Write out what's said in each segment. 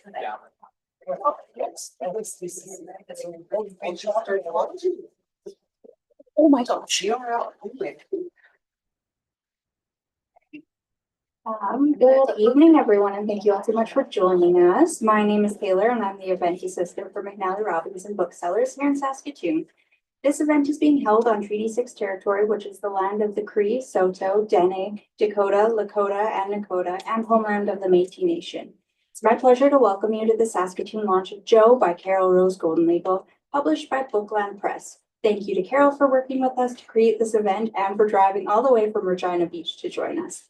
Oh my gosh. Good evening, everyone, and thank you all so much for joining us. My name is Taylor, and I'm the event assistant for McNally Robinson Booksellers here in Saskatoon. This event is being held on Treaty 6 territory, which is the land of the Cree, Saulteaux, Dene, Dakota, Lakota, and Nakota, and homeland of the Métis Nation. It's my pleasure to welcome you to the Saskatoon launch of Joe by Carol Rose GoldenEagle, published by BookLand Press. Thank you to Carol for working with us to create this event and for driving all the way from Regina Beach to join us.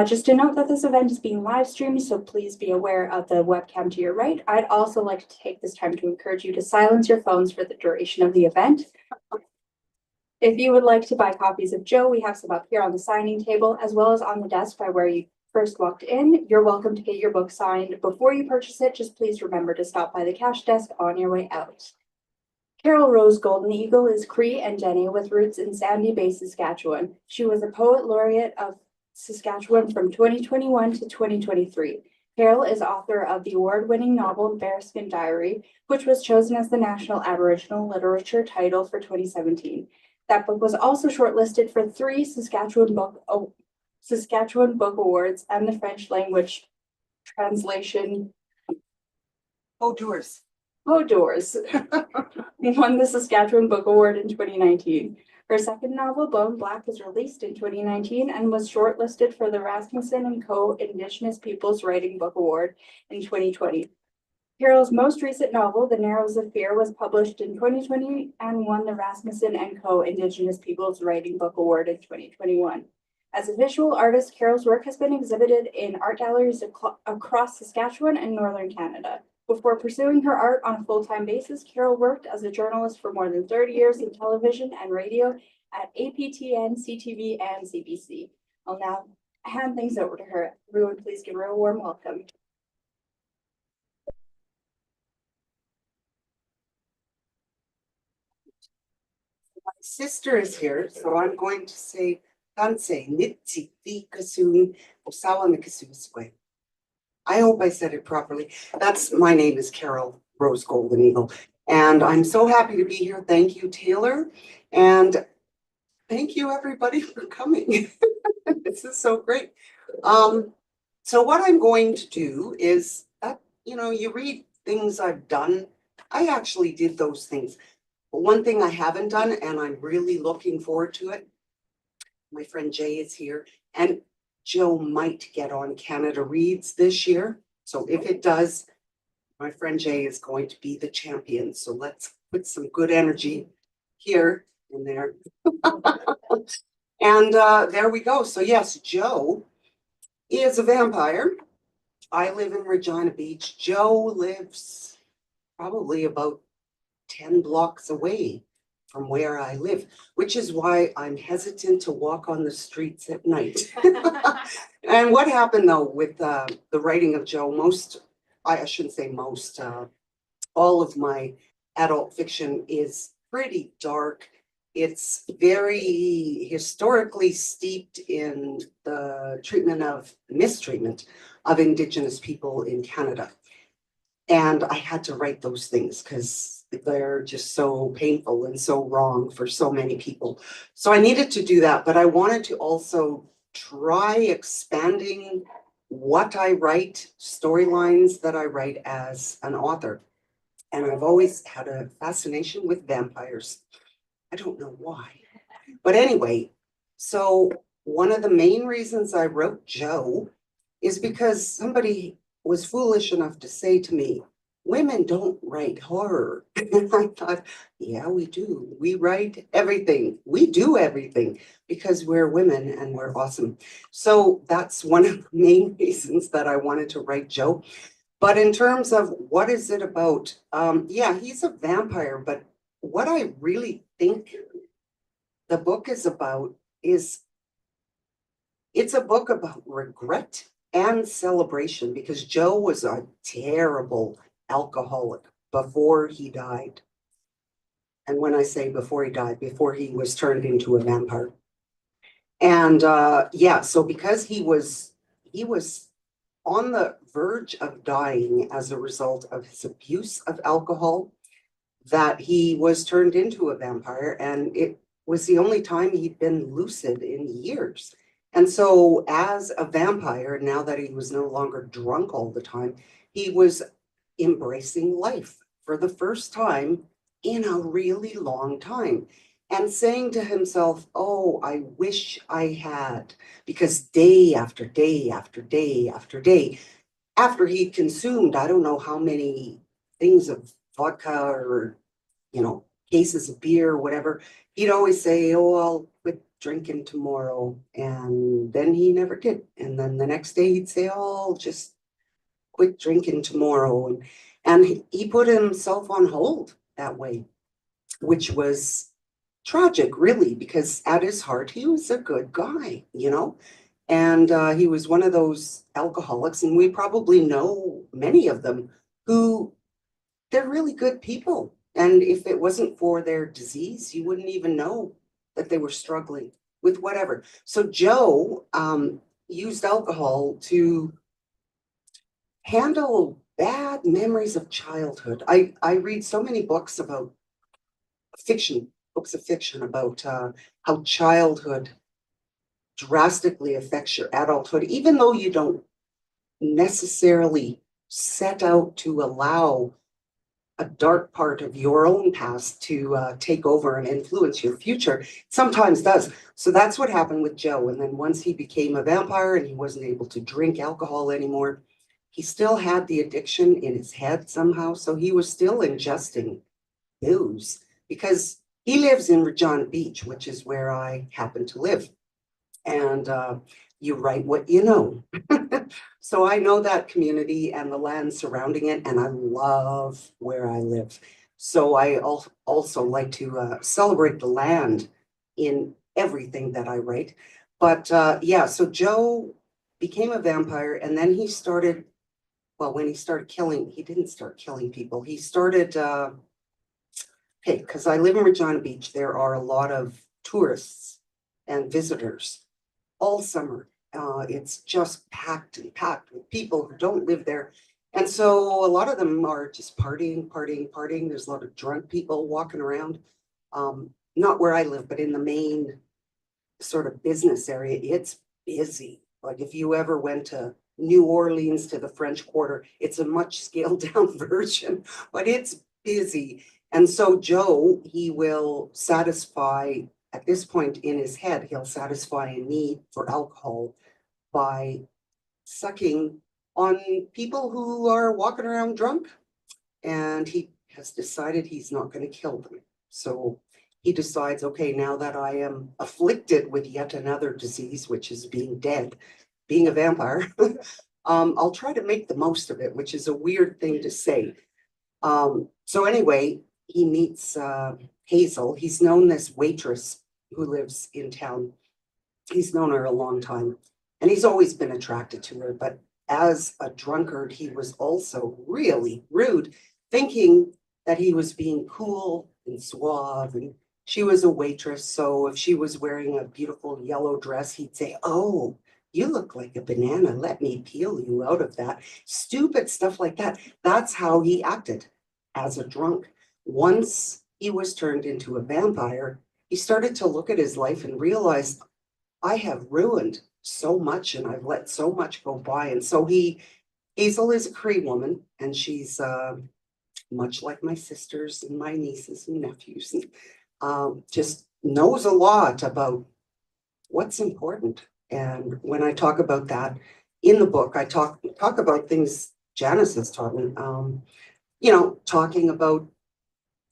Just to note that this event is being live streamed, so please be aware of the webcam to your right. I'd also like to take this time to encourage you to silence your phones for the duration of the event. If you would like to buy copies of Joe, we have some up here on the signing table, as well as on the desk by where you first walked in. You're welcome to get your book signed before you purchase it. Just please remember to stop by the cash desk on your way out. Carol Rose GoldenEagle is Cree and Dene with roots in Sandy Bay, Saskatchewan. She was a Poet Laureate of Saskatchewan from 2021 to 2023. Carol is author of the award-winning novel Bearskin Diary, which was chosen as the National Aboriginal Literature Title for 2017. That book was also shortlisted for 3 Saskatchewan Book Awards and the French language translation Peau D'ours. Peau D'ours won the Saskatchewan Book Award in 2019. Her second novel, Bone Black, was released in 2019 and was shortlisted for the Rasmussen Co Indigenous Peoples Writing Book Award in 2020. Carol's most recent novel, The Narrows of Fear, was published in 2020 and won the Rasmussen Co Indigenous Peoples Writing Book Award in 2021. As a visual artist, Carol's work has been exhibited in art galleries across Saskatchewan and Northern Canada. Before pursuing her art on a full-time basis, Carol worked as a journalist for more than 30 years in television and radio at APTN, CTV, and CBC. I'll now hand things over to her. Everyone, please give her a warm welcome. My sister is here, so I'm going to say Tanse Nitsi Kasun Osawa Mikasuskwe. I hope I said it properly. My name is Carol Rose GoldenEagle, and I'm so happy to be here. Thank you, Taylor, and thank you everybody for coming. This is so great. So what I'm going to do is, you read things I've done. I actually did those things. But one thing I haven't done, and I'm really looking forward to it, my friend Jay is here, and Joe might get on Canada Reads this year. So if it does, my friend Jay is going to be the champion. So let's put some good energy here and there. And there we go. So yes, Joe is a vampire. I live in Regina Beach. Joe lives probably about 10 blocks away from where I live, which is why I'm hesitant to walk on the streets at night. And what happened though with the writing of Joe, I shouldn't say most, all of my adult fiction is pretty dark. It's very historically steeped in the mistreatment of Indigenous people in Canada. And I had to write those things because they're just so painful and so wrong for so many people. So I needed to do that, but I wanted to also try expanding what I write, storylines that I write as an author. And I've always had a fascination with vampires. I don't know why. But anyway, so one of the main reasons I wrote Joe is because somebody was foolish enough to say to me, women don't write horror. And I thought, yeah, we do. We write everything. We do everything because we're women and we're awesome. So that's one of the main reasons that I wanted to write Joe. But in terms of what is it about? Yeah, he's a vampire, but what I really think the book is about is it's a book about regret and celebration, because Joe was a terrible alcoholic before he died. And when I say before he died, before he was turned into a vampire. And yeah, so because he was on the verge of dying as a result of his abuse of alcohol that he was turned into a vampire, and it was the only time he'd been lucid in years. And so as a vampire, now that he was no longer drunk all the time, he was embracing life for the first time in a really long time and saying to himself, oh, I wish I had, because day after day after day after day, after he'd consumed, I don't know how many things of vodka or, cases of beer or whatever, he'd always say, oh, I'll quit drinking tomorrow. And then he never did. And then the next day he'd say, oh, I'll just quit drinking tomorrow. And he put himself on hold that way, which was tragic, really, because at his heart, he was a good guy, and he was one of those alcoholics, and we probably know many of them who they're really good people. And if it wasn't for their disease, you wouldn't even know that they were struggling with whatever. So Joe used alcohol to handle bad memories of childhood. I read so many books about books of fiction about how childhood drastically affects your adulthood, even though you don't necessarily set out to allow a dark part of your own past to take over and influence your future. It sometimes does. So that's what happened with Joe. And then once he became a vampire and he wasn't able to drink alcohol anymore, he still had the addiction in his head somehow. So he was still ingesting booze because he lives in Regina Beach, which is where I happen to live. And you write what you know. So I know that community and the land surrounding it, and I love where I live. So I also like to celebrate the land in everything that I write. But yeah, so Joe became a vampire, and then he started, well, when he started killing, he didn't start killing people. He started, okay, because I live in Regina Beach, there are a lot of tourists and visitors all summer. It's just packed and packed with people who don't live there. And so a lot of them are just partying. There's a lot of drunk people walking around. Not where I live, but in the main sort of business area. It's busy. Like if you ever went to New Orleans to the French Quarter, it's a much scaled down version, but it's busy. And so Joe, he will satisfy, at this point in his head, he'll satisfy a need for alcohol by sucking on people who are walking around drunk. And he has decided he's not going to kill them. So he decides, okay, now that I am afflicted with yet another disease, which is being dead, being a vampire, I'll try to make the most of it, which is a weird thing to say. So anyway, he meets Hazel. He's known this waitress who lives in town. He's known her a long time, and he's always been attracted to her. But as a drunkard, he was also really rude, thinking that he was being cool and suave, and she was a waitress. So if she was wearing a beautiful yellow dress, he'd say, oh, you look like a banana. Let me peel you out of that. Stupid stuff like that. That's how he acted as a drunk. Once he was turned into a vampire, he started to look at his life and realized, I have ruined so much and I've let so much go by. And so Hazel is a Cree woman, and she's much like my sisters and my nieces and nephews, and just knows a lot about what's important. And when I talk about that in the book, I talk about things Janice has taught me, talking about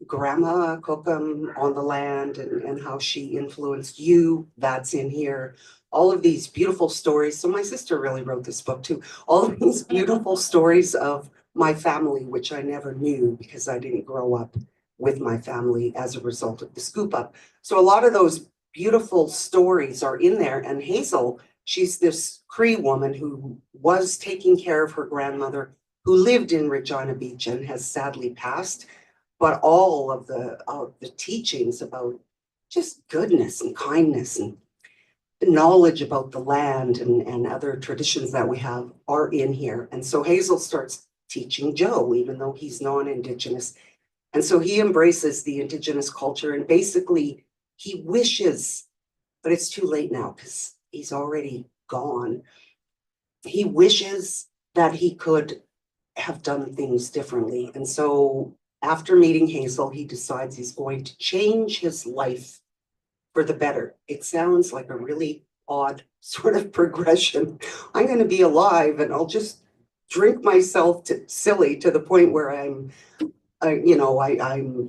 Grandma Cookham on the land and how she influenced you. That's in here. All of these beautiful stories. So my sister really wrote this book too. All of these beautiful stories of my family, which I never knew because I didn't grow up with my family as a result of the scoop up. So a lot of those beautiful stories are in there. And Hazel, she's this Cree woman who was taking care of her grandmother, who lived in Regina Beach and has sadly passed. But all of the teachings about just goodness and kindness and knowledge about the land and other traditions that we have are in here. And so Hazel starts teaching Joe, even though he's non-Indigenous. And so he embraces the Indigenous culture, and basically he wishes, but it's too late now because he's already gone. He wishes that he could have done things differently. And so after meeting Hazel, he decides he's going to change his life for the better. It sounds like a really odd sort of progression. I'm going to be alive and I'll just drink myself to silly to the point where I'm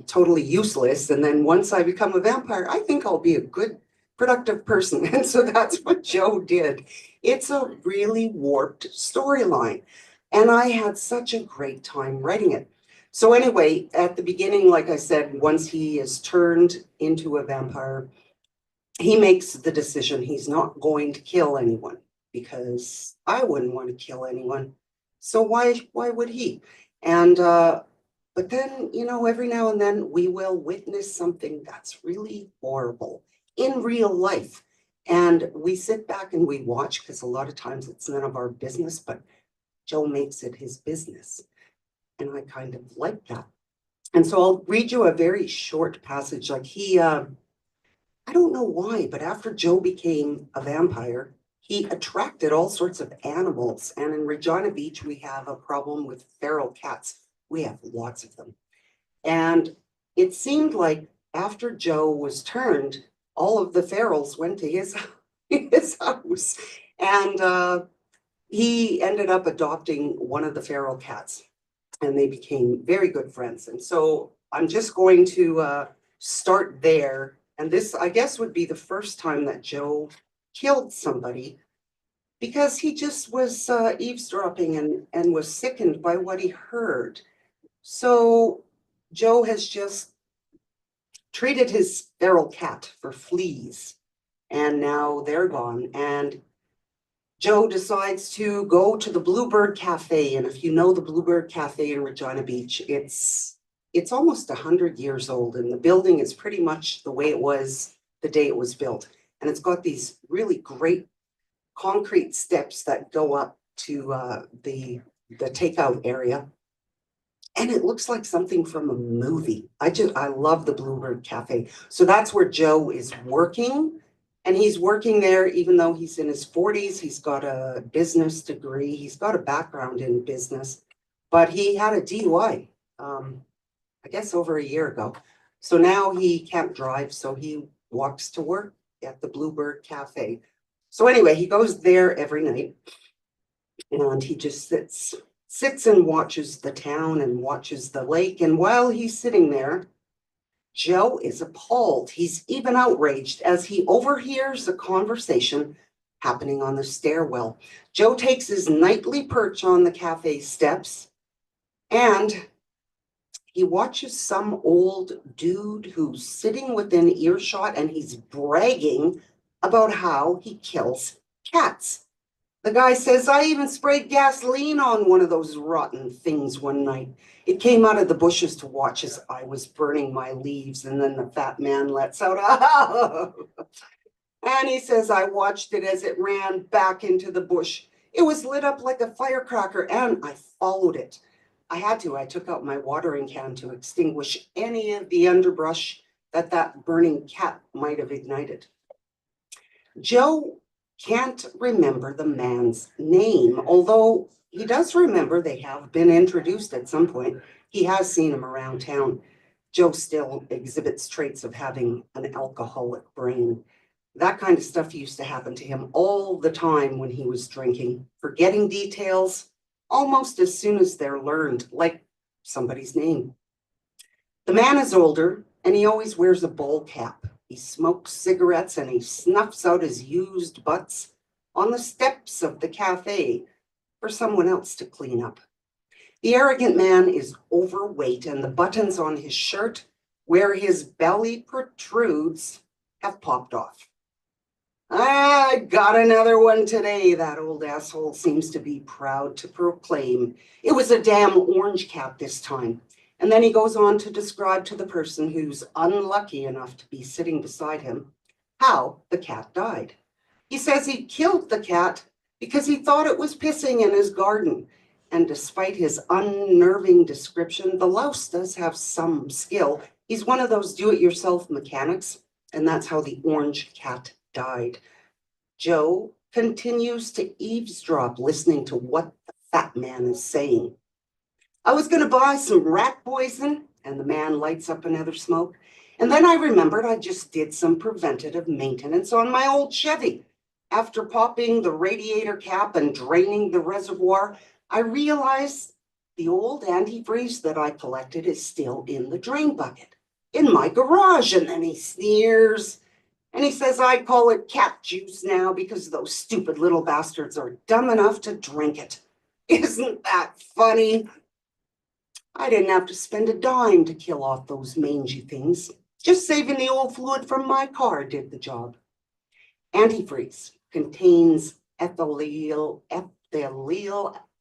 totally useless. And then once I become a vampire, I think I'll be a good, productive person. And so that's what Joe did. It's a really warped storyline. And I had such a great time writing it. So anyway, at the beginning, like I said, once he is turned into a vampire, he makes the decision he's not going to kill anyone, because I wouldn't want to kill anyone. So why would he? And but then, every now and then we will witness something that's really horrible in real life. And we sit back and we watch, because a lot of times it's none of our business, but Joe makes it his business. And I kind of like that. And so I'll read you a very short passage. Like I don't know why, but after Joe became a vampire, he attracted all sorts of animals. And in Regina Beach, we have a problem with feral cats. We have lots of them. And it seemed like after Joe was turned, all of the ferals went to his house. And he ended up adopting one of the feral cats, and they became very good friends. And so I'm just going to start there. And this, I guess, would be the first time that Joe killed somebody, because he just was eavesdropping and was sickened by what he heard. So Joe has just treated his feral cat for fleas, and now they're gone. And Joe decides to go to the Bluebird Cafe. And if you know the Bluebird Cafe in Regina Beach, it's almost 100 years old, and the building is pretty much the way it was the day it was built. And it's got these really great concrete steps that go up to the takeout area. And it looks like something from a movie. I love the Bluebird Cafe. So that's where Joe is working. And he's working there even though he's in his 40s. He's got a business degree. He's got a background in business. But he had a DUI, I guess over a year ago. So now he can't drive, so he walks to work at the Bluebird Cafe. So anyway, he goes there every night, and he just sits and watches the town and watches the lake. And while he's sitting there, Joe is appalled. He's even outraged as he overhears a conversation happening on the stairwell. Joe takes his nightly perch on the cafe steps, and he watches some old dude who's sitting within earshot, and he's bragging about how he kills cats. The guy says, I even sprayed gasoline on one of those rotten things one night. It came out of the bushes to watch as I was burning my leaves, and then the fat man lets out a and he says, I watched it as it ran back into the bush. It was lit up like a firecracker, and I followed it. I had to. I took out my watering can to extinguish any of the underbrush that burning cat might have ignited. Joe can't remember the man's name, although he does remember they have been introduced at some point. He has seen him around town. Joe still exhibits traits of having an alcoholic brain. That kind of stuff used to happen to him all the time when he was drinking, forgetting details almost as soon as they're learned, like somebody's name. The man is older, and he always wears a bowl cap. He smokes cigarettes, and he snuffs out his used butts on the steps of the cafe for someone else to clean up. The arrogant man is overweight, and the buttons on his shirt, where his belly protrudes, have popped off. I got another one today, that old asshole seems to be proud to proclaim. It was a damn orange cap this time. And then he goes on to describe to the person who's unlucky enough to be sitting beside him how the cat died. He says he killed the cat because he thought it was pissing in his garden. And despite his unnerving description, the louse does have some skill. He's one of those do-it-yourself mechanics, and that's how the orange cat died. Joe continues to eavesdrop, listening to what the fat man is saying. I was going to buy some rat poison, and the man lights up another smoke. And then I remembered I just did some preventative maintenance on my old Chevy. After popping the radiator cap and draining the reservoir, I realized the old antifreeze that I collected is still in the drain bucket in my garage. And then he sneers and he says I call it cat juice now because those stupid little bastards are dumb enough to drink it. Isn't that funny? I didn't have to spend a dime to kill off those mangy things. Just saving the old fluid from my car did the job. Antifreeze contains ethylyl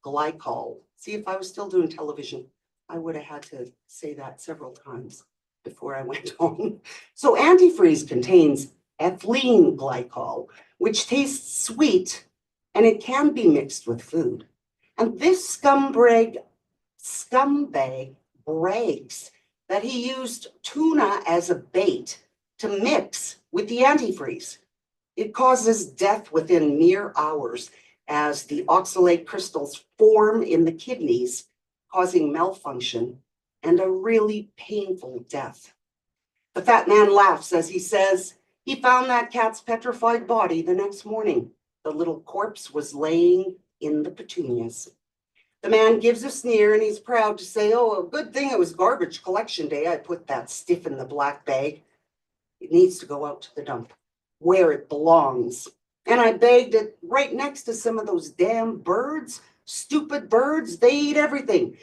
glycol. See, if I was still doing television, I would have had to say that several times before I went home. So antifreeze contains ethylene glycol, which tastes sweet, and it can be mixed with food. And this scumbag brags that he used tuna as a bait to mix with the antifreeze. It causes death within mere hours as the oxalate crystals form in the kidneys, causing malfunction and a really painful death. The fat man laughs as he says he found that cat's petrified body the next morning. The little corpse was laying in the petunias. The man gives a sneer and he's proud to say, oh, a good thing it was garbage collection day. I put that stiff in the black bag. It needs to go out to the dump where it belongs. And I bagged it right next to some of those damn birds, stupid birds. They eat everything.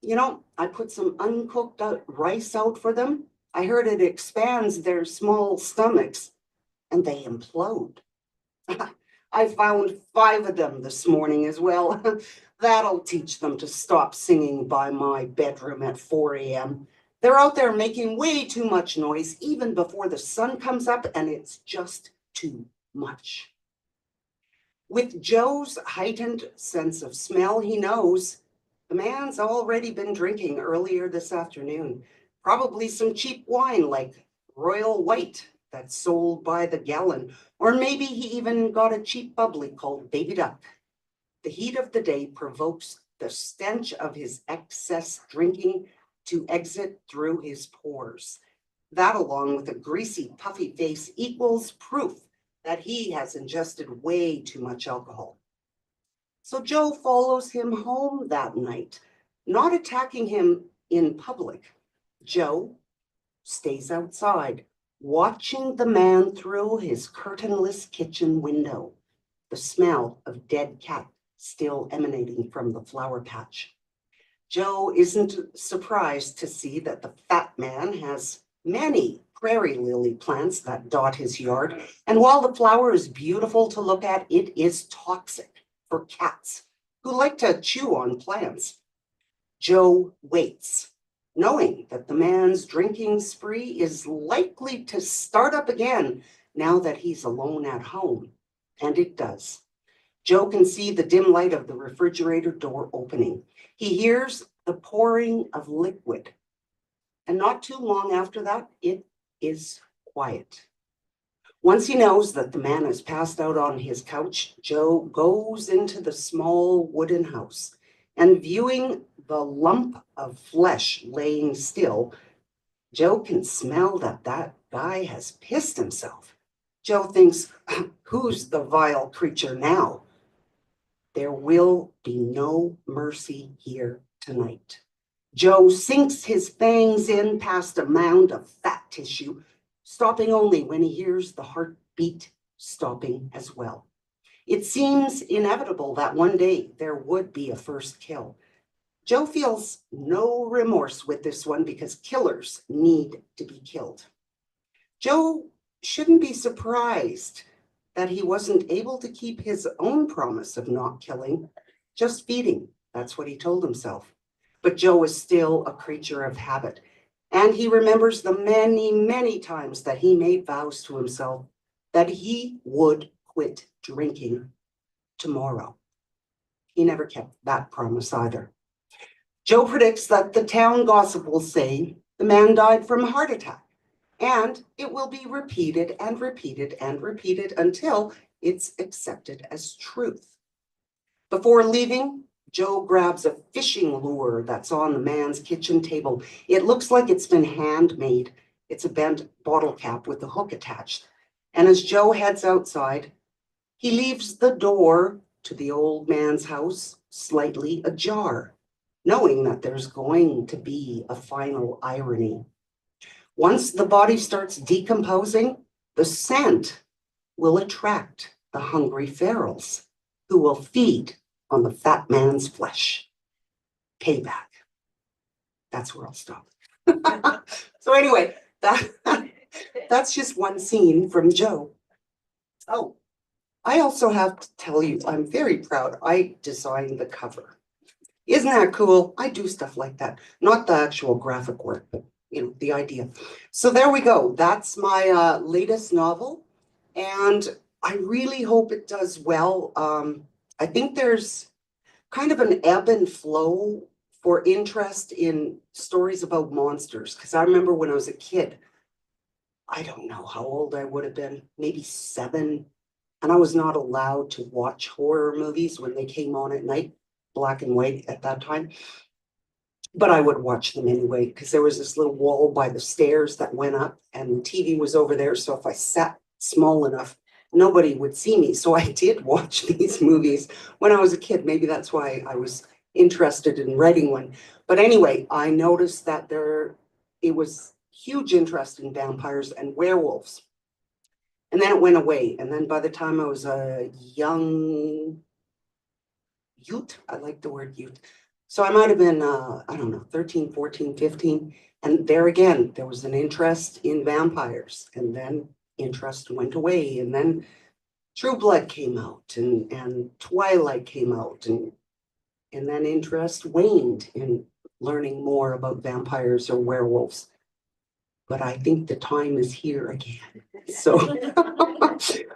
You know, I put some uncooked rice out for them. I heard it expands their small stomachs and they implode. I found 5 of them this morning as well. That'll teach them to stop singing by my bedroom at 4 a.m. They're out there making way too much noise even before the sun comes up, and it's just too much. With Joe's heightened sense of smell, he knows the man's already been drinking earlier this afternoon. Probably some cheap wine like Royal White that's sold by the gallon, or maybe he even got a cheap bubbly called Baby Duck. The heat of the day provokes the stench of his excess drinking to exit through his pores. That, along with a greasy, puffy face, equals proof that he has ingested way too much alcohol. So Joe follows him home that night, not attacking him in public. Joe stays outside, watching the man through his curtainless kitchen window, the smell of dead cat still emanating from the flower patch. Joe isn't surprised to see that the fat man has many prairie lily plants that dot his yard, and while the flower is beautiful to look at, it is toxic for cats who like to chew on plants. Joe waits, knowing that the man's drinking spree is likely to start up again now that he's alone at home, and it does. Joe can see the dim light of the refrigerator door opening. He hears the pouring of liquid. And not too long after that, it is quiet. Once he knows that the man has passed out on his couch, Joe goes into the small wooden house and, viewing the lump of flesh laying still, Joe can smell that that guy has pissed himself. Joe thinks, who's the vile creature now? There will be no mercy here tonight. Joe sinks his fangs in past a mound of fat tissue, stopping only when he hears the heartbeat stopping as well. It seems inevitable that one day there would be a first kill. Joe feels no remorse with this one because killers need to be killed. Joe shouldn't be surprised that he wasn't able to keep his own promise of not killing, just feeding. That's what he told himself. But Joe is still a creature of habit, and he remembers the many, many times that he made vows to himself that he would quit drinking tomorrow. He never kept that promise either. Joe predicts that the town gossip will say the man died from a heart attack, and it will be repeated and repeated and repeated until it's accepted as truth. Before leaving, Joe grabs a fishing lure that's on the man's kitchen table. It looks like it's been handmade. It's a bent bottle cap with a hook attached. And as Joe heads outside, he leaves the door to the old man's house slightly ajar, knowing that there's going to be a final irony. Once the body starts decomposing, the scent will attract the hungry ferals who will feed on the fat man's flesh. Payback. That's where I'll stop. So anyway, that's just one scene from Joe. Oh, I also have to tell you, I'm very proud. I designed the cover. Isn't that cool? I do stuff like that. Not the actual graphic work, but the idea. So there we go. That's my latest novel. And I really hope it does well. I think there's kind of an ebb and flow for interest in stories about monsters. Because I remember when I was a kid, I don't know how old I would have been, maybe 7. And I was not allowed to watch horror movies when they came on at night, black and white at that time. But I would watch them anyway, because there was this little wall by the stairs that went up and the TV was over there. So if I sat small enough, nobody would see me. So I did watch these movies when I was a kid. Maybe that's why I was interested in writing one. But anyway, I noticed that it was huge interest in vampires and werewolves. And then it went away. And then by the time I was a young youth, I like the word youth. So I might have been, I don't know, 13, 14, 15. And there again, there was an interest in vampires. And then interest went away. And then True Blood came out and Twilight came out. And then interest waned in learning more about vampires or werewolves. But I think the time is here again. So,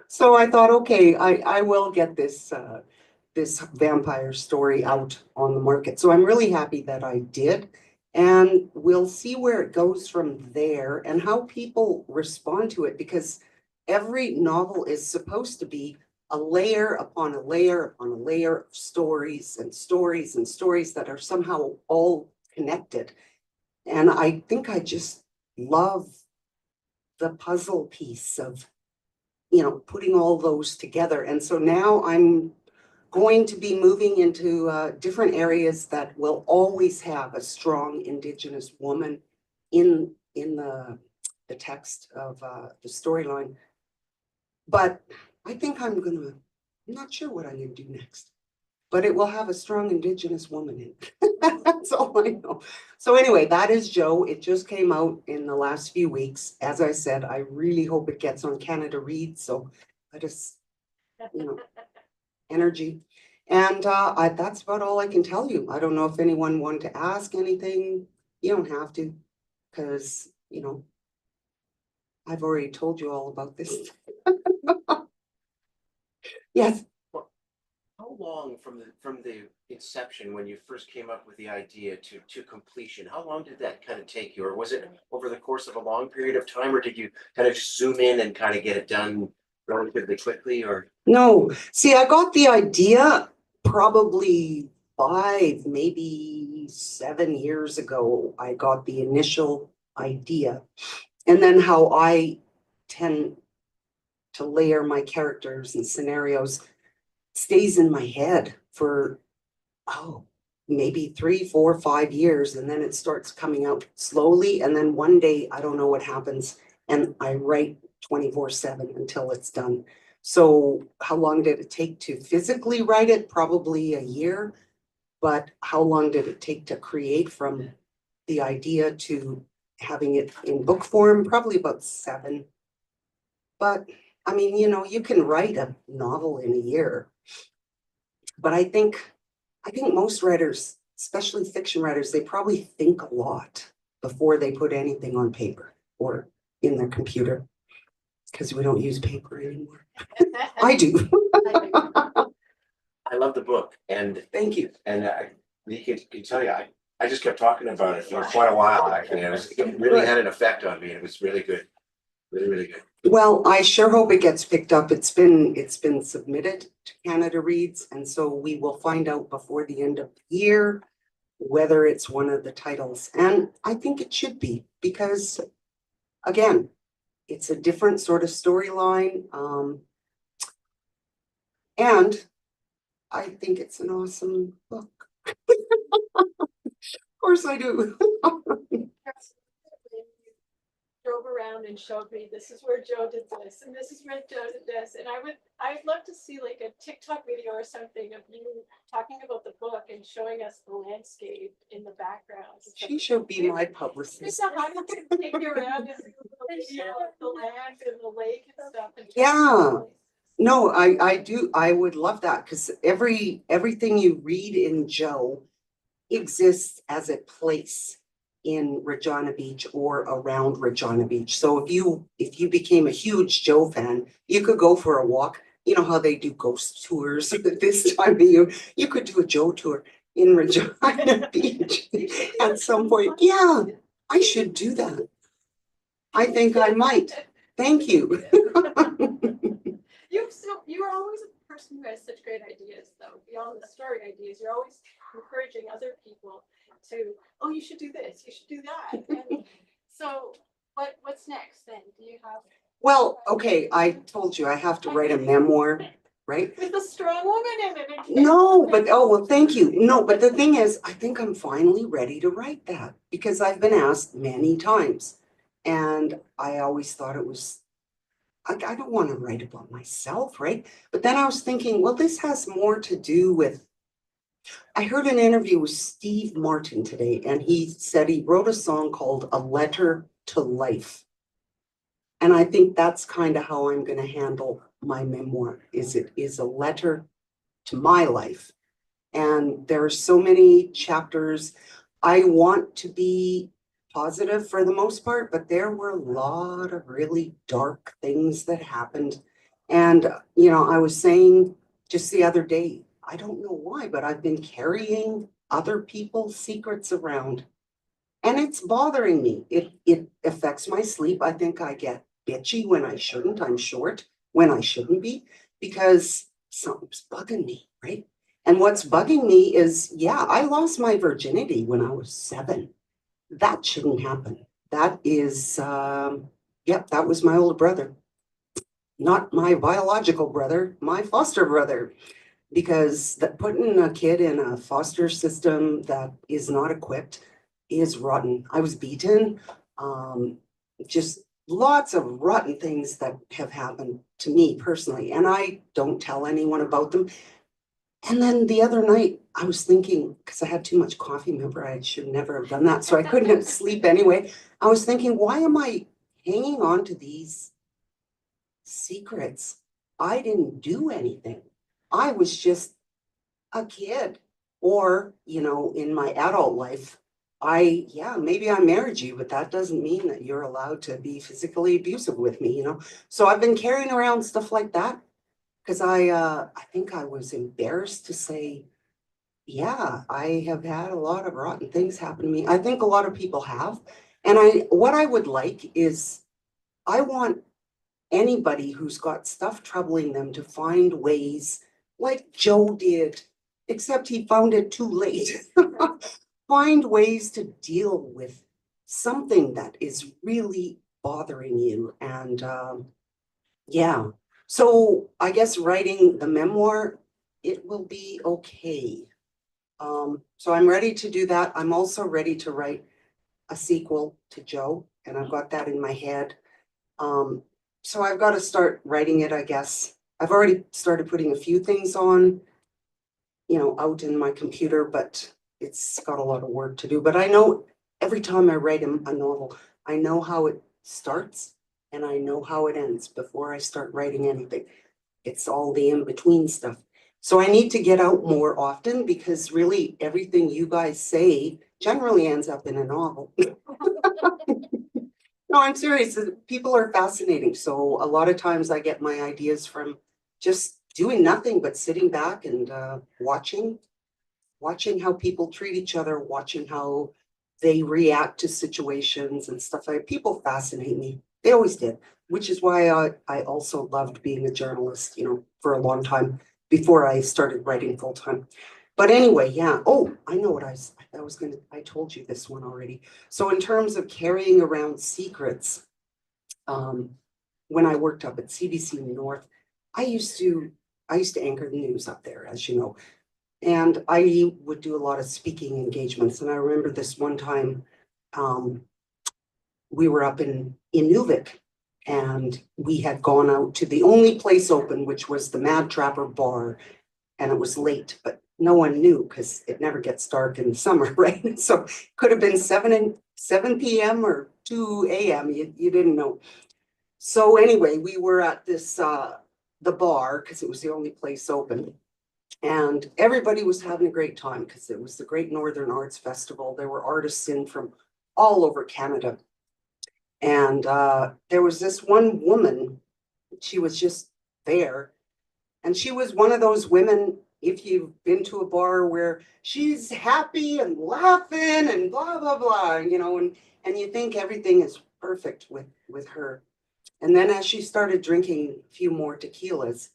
so I thought, okay, I will get this this vampire story out on the market. So I'm really happy that I did. And we'll see where it goes from there and how people respond to it, because every novel is supposed to be a layer upon a layer upon a layer of stories and stories and stories that are somehow all connected. And I think I just love the puzzle piece of, putting all those together. And so now I'm going to be moving into different areas that will always have a strong Indigenous woman in the text of the storyline. But I think I'm not sure what I'm gonna do next, but it will have a strong Indigenous woman in it. That's all I know. So anyway, that is Joe. It just came out in the last few weeks. As I said, I really hope it gets on Canada Reads. So I just, energy. And that's about all I can tell you. I don't know if anyone wanted to ask anything. You don't have to, because, I've already told you all about this. Yes. How long from the inception, when you first came up with the idea to completion, how long did that kind of take you? Or was it over the course of a long period of time, or did you kind of just zoom in and kind of get it done relatively quickly? Or No, see, I got the idea probably 5, maybe 7 years ago. I got the initial idea, and then how I tend to layer my characters and scenarios stays in my head for, maybe 3, 4, 5 years. And then it starts coming out slowly. And then one day, I don't know what happens. And I write 24/7 until it's done. So how long did it take to physically write it? Probably a year. But how long did it take to create from the idea to having it in book form? Probably about 7. But I mean, you can write a novel in a year. But I think most writers, especially fiction writers, they probably think a lot before they put anything on paper or in their computer, because we don't use paper anymore. I do. I love the book and Thank you. Lee can tell you, I just kept talking about it for quite a while, actually. It really had an effect on me. It was really good. Really, really good. Well, I sure hope it gets picked up. It's been submitted to Canada Reads, and so we will find out before the end of the year whether it's one of the titles. And I think it should be, because again, it's a different sort of storyline. And I think it's an awesome book. Of course I do. Drove around and showed me, this is where Joe did this, and this is where Joe did this, and I'd love to see like a TikTok video or something of you talking about the book and showing us the landscape in the background. She should be my It's publicist. a how to take you around and video of the land and the lake and stuff. And Yeah. No, I do. I would love that, because everything you read in Joe exists as a place in Regina Beach or around Regina Beach. So if you became a huge Joe fan, you could go for a walk. You know how they do ghost tours at this time of year. You could do a Joe tour in Regina Beach at some point. Yeah, I should do that. I think I might. Thank you. You're always a person who has such great ideas, though. Beyond the story ideas, you're always encouraging other people to, oh, you should do this, you should do that. And so what's next then? Do you have? Well, okay, I told you I have to write a memoir, right? With a strong woman in it. No, but oh, well, thank you. No, but the thing is, I think I'm finally ready to write that, because I've been asked many times. And I always thought it was, I don't want to write about myself, right? But then I was thinking, well, this has more to do with, I heard an interview with Steve Martin today, and he said he wrote a song called A Letter to Life. And I think that's kind of how I'm going to handle my memoir, it is a letter to my life. And there are so many chapters. I want to be positive for the most part, but there were a lot of really dark things that happened. And, you know, I was saying just the other day, I don't know why, but I've been carrying other people's secrets around, and it's bothering me. It affects my sleep. I think I get bitchy when I shouldn't. I'm short when I shouldn't be, because something's bugging me, right? And what's bugging me is, yeah, I lost my virginity when I was 7. That shouldn't happen. That is, yep, that was my older brother. Not my biological brother, my foster brother. Because that putting a kid in a foster system that is not equipped is rotten. I was beaten, just lots of rotten things that have happened to me personally, and I don't tell anyone about them. And then the other night I was thinking, because I had too much coffee, remember, I should never have done that, so I couldn't sleep anyway. I was thinking, why am I hanging on to these secrets? I didn't do anything. I was just a kid. Or, you know, in my adult life, yeah, maybe I married you, but that doesn't mean that you're allowed to be physically abusive with me, you know? So I've been carrying around stuff like that, because I think I was embarrassed to say, yeah, I have had a lot of rotten things happen to me. I think a lot of people have. And what I would like is, I want anybody who's got stuff troubling them to find ways, like Joe did, except he found it too late. Find ways to deal with something that is really bothering you. And yeah, so I guess writing the memoir, it will be okay. So I'm ready to do that. I'm also ready to write a sequel to Joe, and I've got that in my head. So I've got to start writing it, I guess. I've already started putting a few things on, you know, out in my computer, but it's got a lot of work to do. But I know every time I write a novel, I know how it starts and I know how it ends before I start writing anything. It's all the in-between stuff. So I need to get out more often, because really everything you guys say generally ends up in a novel. No, I'm serious. People are fascinating. So a lot of times I get my ideas from just doing nothing but sitting back and watching how people treat each other, watching how they react to situations and stuff. People fascinate me. They always did, which is why I also loved being a journalist, for a long time before I started writing full time. But anyway, yeah. Oh, I know what I told you this one already. So in terms of carrying around secrets, when I worked up at CBC North, I used to anchor the news up there, as you know. And I would do a lot of speaking engagements. And I remember this one time, we were up in Inuvik, and we had gone out to the only place open, which was the Mad Trapper Bar. And it was late, but no one knew because it never gets dark in the summer, right? So it could have been 7 p.m. or 2 a.m. You didn't know. So anyway, we were at this, the bar, because it was the only place open. And everybody was having a great time because it was the Great Northern Arts Festival. There were artists in from all over Canada. And there was this one woman, she was just there. And she was one of those women, if you've been to a bar where she's happy and laughing and blah, blah, blah, and you think everything is perfect with her. And then as she started drinking a few more tequilas,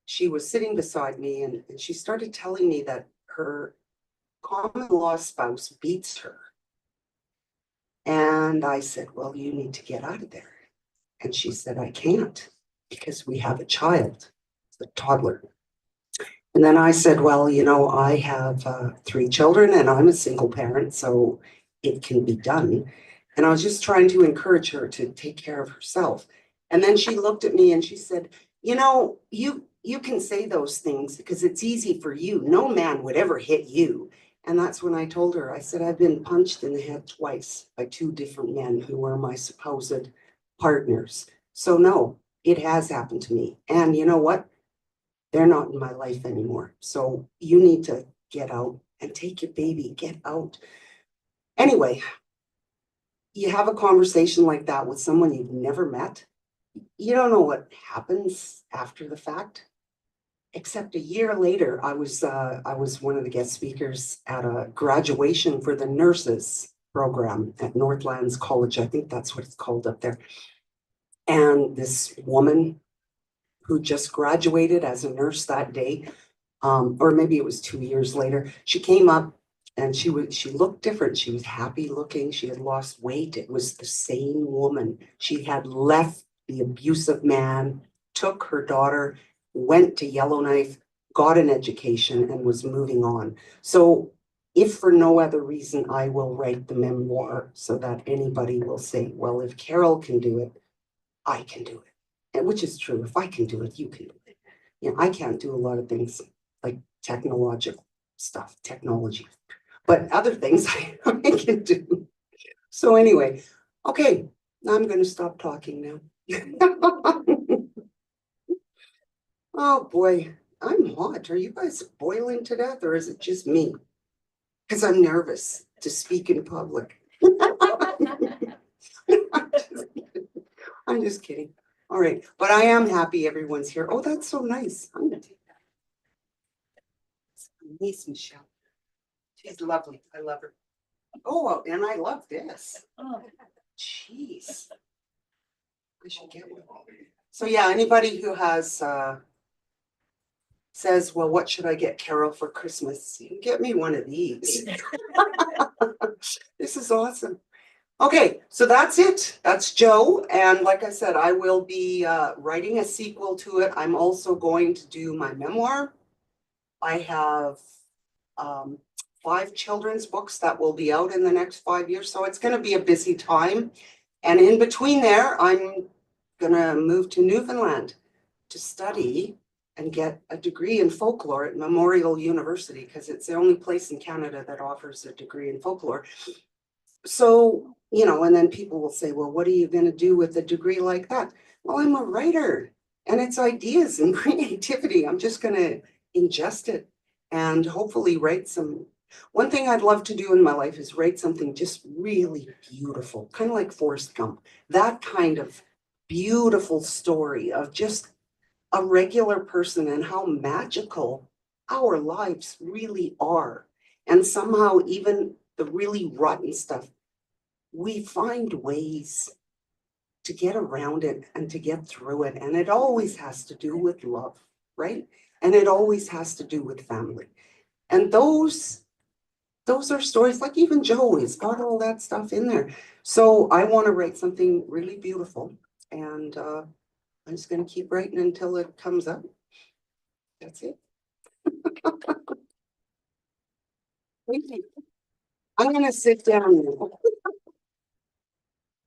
she was sitting beside me and she started telling me that her common law spouse beats her. And I said, well, you need to get out of there. And she said, I can't because we have a child, a toddler. And then I said, well, I have 3 children and I'm a single parent, so it can be done. And I was just trying to encourage her to take care of herself. And then she looked at me and she said, you can say those things because it's easy for you. No man would ever hit you. And that's when I told her, I said, I've been punched in the head twice by 2 different men who were my supposed partners. So no, it has happened to me. And you know what? They're not in my life anymore. So you need to get out and take your baby, get out. Anyway, you have a conversation like that with someone you've never met. You don't know what happens after the fact. Except a year later, I was one of the guest speakers at a graduation for the nurses program at Northlands College. I think that's what it's called up there. And this woman who just graduated as a nurse that day, or maybe it was 2 years later, she came up and she looked different. She was happy looking. She had lost weight. It was the same woman. She had left the abusive man, took her daughter, went to Yellowknife, got an education, and was moving on. So if for no other reason, I will write the memoir so that anybody will say, well, if Carol can do it, I can do it. And which is true. If I can do it, you can do it. I can't do a lot of things like technological stuff, technology, but other things I can do. So anyway, okay, I'm going to stop talking now. Oh boy, I'm hot. Are you guys boiling to death or is it just me? Because I'm nervous to speak in public. I'm just kidding. All right, but I am happy everyone's here. Oh, that's so nice. I'm gonna take that. It's my niece, Michelle. She's lovely. I love her. Oh, and I love this. Oh, jeez. I should get one. So yeah, anybody who has says, well, what should I get Carol for Christmas? You can get me one of these. This is awesome. Okay, so that's it. That's Joe. And like I said, I will be writing a sequel to it. I'm also going to do my memoir. I have 5 children's books that will be out in the next 5 years. So it's going to be a busy time. And in between there, I'm going to move to Newfoundland to study and get a degree in folklore at Memorial University because it's the only place in Canada that offers a degree in folklore. So, and then people will say, well, what are you going to do with a degree like that? Well, I'm a writer and it's ideas and creativity. I'm just going to ingest it and hopefully write some. One thing I'd love to do in my life is write something just really beautiful, kind of like Forrest Gump, that kind of beautiful story of just a regular person and how magical our lives really are. And somehow even the really rotten stuff, we find ways to get around it and to get through it. And it always has to do with love, right? And it always has to do with family. And those are stories, like even Joe has got all that stuff in there. So I want to write something really beautiful, and I'm just going to keep writing until it comes up. That's it. I'm going to sit down now.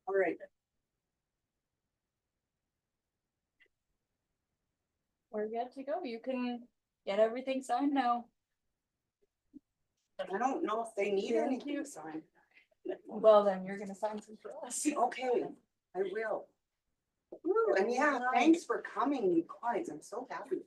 All right. We're good to go. You can get everything signed now. I don't know if they need Thank anything signed. Well, then you're gonna sign some for us. Okay, I will. Ooh, and yeah, thanks for coming, you guys. I'm so happy.